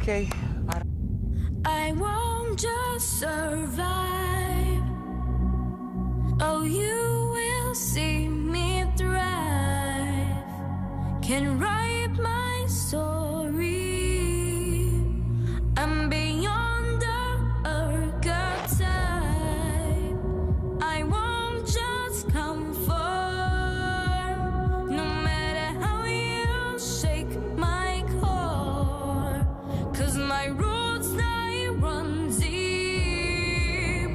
Okay. I won't just survive. Oh, you will see me thrive. Can write my story. I'm beyond the archetype. I won't just conform. No matter how you shake my core. 'Cause my roots now run deep.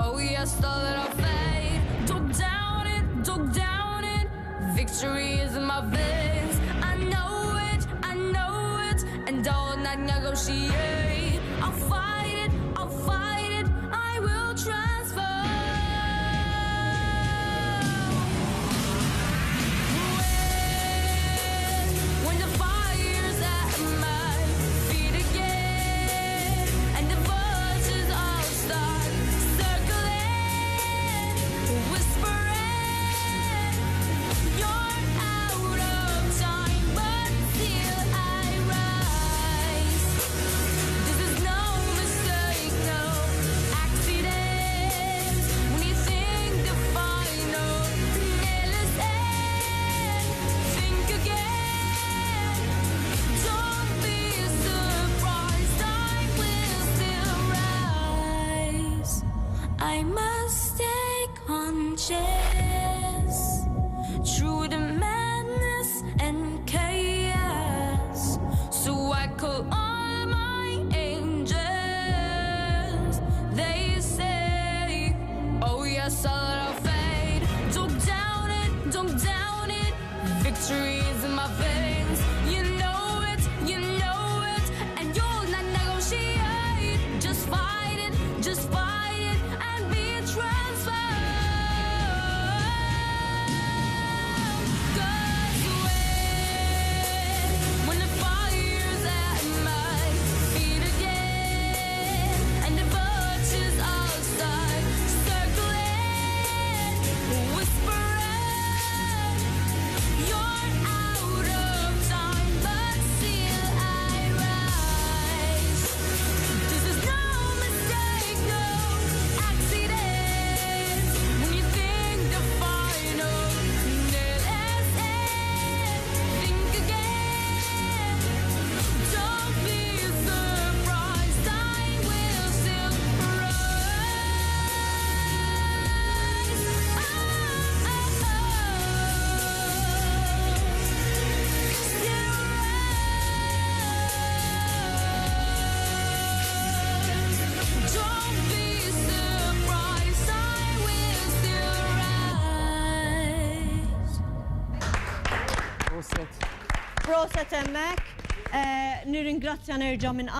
Oh yes, all that I fade. Don't doubt it, don't doubt it. Victory is in my veins. I know it, and I'll not negotiate. I'll fight it, I will transform. When the fire's at my feet again, and the voices all start circling, whispering, you're out of time, but still I rise. This is no mistake, no accident. When you think the final nail is in, think again. Don't be surprised, I will still rise. I must stay conscious through the madness and chaos. So I call all my angels. They say, oh yes, I'll fade. Don't doubt it, don't doubt it. Victory is in my veins. You know it, and you'll not negotiate. Just fight it, and be transformed. 'Cause when the fire's at my feet again, and the vultures all start circling, whispering, you're out of time, but still I rise. This is no mistake, no accident. When you think the final nail is in, think again. Don't be surprised, I will still rise. Don't be surprised, I will still rise. Proset. Proset emmek. Nirringrazzja nerġa' minn